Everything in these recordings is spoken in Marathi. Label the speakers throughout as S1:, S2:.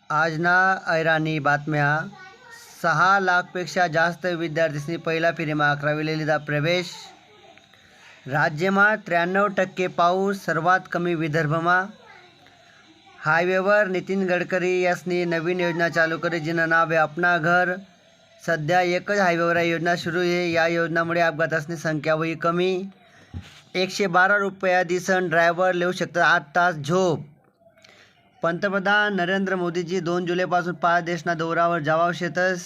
S1: आजना ऐराणी बातम्या. 6 लाखपेक्षा जास्त विद्यार्थ्यांनी पहिल्या फेरीमा 11वी लिहिला प्रवेश. राज्यमा 93% पाऊस, सर्वात कमी विदर्भमा. हायवेवर नितीन गडकरी यांनी नवीन योजना चालू करी, जिनं नाव आहे अपना घर. सध्या एकच हायवेवर योजना सुरू आहे. या योजनामुळे अपघातांची संख्या होई कमी. 112 रुपया दिसन ड्रायव्हर लिहू शकतात 8 तास झोप. पंतप्रधान नरेंद्र मोदीजी 2 जुलैपासून 5 देशना दौऱ्यावर जावा शेतस.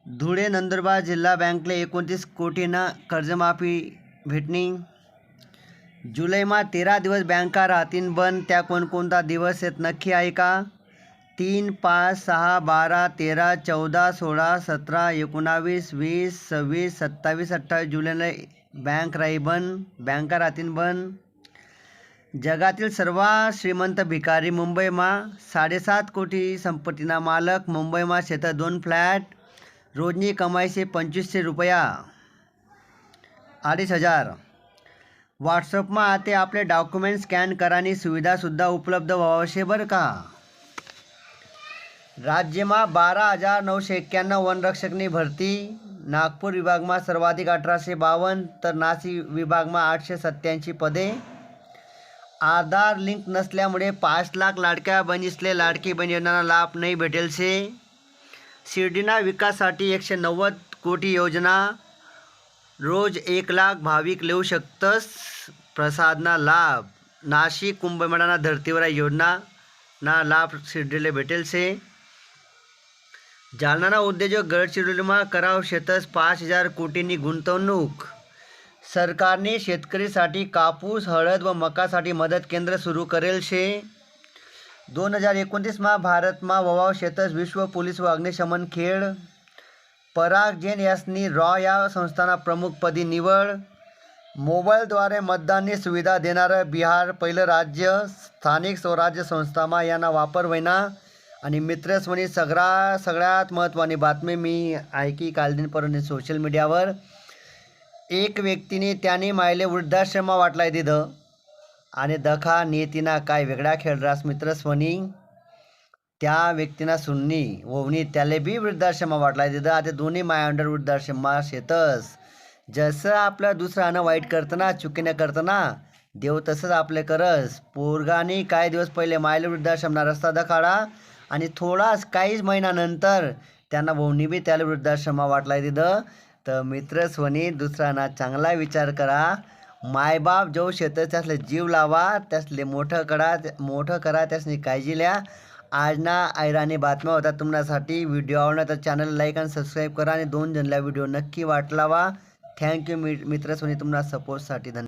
S1: धुळे नंदुरबार जिल्हा बँकले 29 कोटींना कर्जमाफी भेटणी. जुलैमा 13 दिवस बँका राहतील बंद. त्या कोणकोणता दिवस आहेत नक्की आहे का? 3, 5, 6, 12, 13, 14, 16, 17, 19, 20, 26, 27, 28 जुलैला बँका राहतील बंद. जगातील सर्वात श्रीमंत भिकारी मुंबईमा 7.5 कोटी संपत्तीना मालक. मुंबईमा शेतात 2 फ्लॅट. रोजनी कमाई से 2500 रुपया, 2,500. व्हॉट्सअपमा आते आपले डॉक्युमेंट स्कॅन करानी सुविधासुद्धा उपलब्ध व्हावशे बरं का. राज्यमा 12,991 वनरक्षकनी भरती. नागपूर विभागमा सर्वाधिक 1852 तर नाशिक विभागमा 887 पदे. आधार लिंक नसल्यामुळे 5 लाख लाडक्या बहिणीसले लाडकी बहीण योजनांना लाभ नाही भेटेल से. शिर्डीना विकासासाठी 190 कोटी योजना. रोज 1 लाख भाविक लेऊ शकतस प्रसादना लाभ. नाशिक कुंभमेळाना धर्तीवर योजना ना लाभ शिर्डीले भेटेल से. जालनाना उद्योजक गडचिरोलीमा कराव शेतस 5,000 कोटींनी गुंतवणूक. सरकारने शेतकरीसाठी कापूस, हळद व मकासाठी मदत केंद्र सुरू करेल शे. 2029 भारतमा ववाव शेतस विश्व पोलीस व अग्निशमन खेळ. पराग जैन यांनी रॉ या संस्थाना प्रमुखपदी निवड. मोबाईलद्वारे मतदाननी सुविधा देणारं बिहार पहिलं राज्य. स्थानिक स्वराज्य संस्थामा याना वापर होईना. आणि मित्रस्वनी सगळ्यात महत्त्वाची बातमी मी ऐकी कालदिनपर्यंत सोशल मीडियावर. एक व्यक्तीने त्याने मायले वृद्धाश्रमा वाटलाय दिधं आणि दखा नियतीना काय वेगळा खेळरास मित्रस्वनी. त्या व्यक्तीना सुन्नी ववनी त्याले बी वृद्धाश्रमा वाटलाय दिधं. आता दोन्ही माय अंडर वृद्धाश्रमा शेतस. जसं आपलं दुसऱ्यानं वाईट करतना चुकीनं करतना देव तसंच आपले करस. पोरगानी काही दिवस पहिले मायले वृद्धाश्रमना रस्ता दखाडा आणि थोडाच काहीच महिन्यानंतर त्यांना ववनी बी त्याला वृद्धाश्रमा वाटलाय दिधं. तर मित्रस्वनी दुसऱ्यांना चांगला विचार करा. मायबाप जो शेतस त्यासले जीव लावा, त्यासले मोठं करा, त्यासनी काळजी लिहा. आजना ऐराणी बातम्या होता तुमच्यासाठी. व्हिडिओ आवडला तर चॅनल लाईक आणि सबस्क्राईब करा आणि 2 जणला व्हिडिओ नक्की वाटलावा. थँक्यू मित्रस्वनी तुमच्या सपोर्टसाठी. धन्यवाद.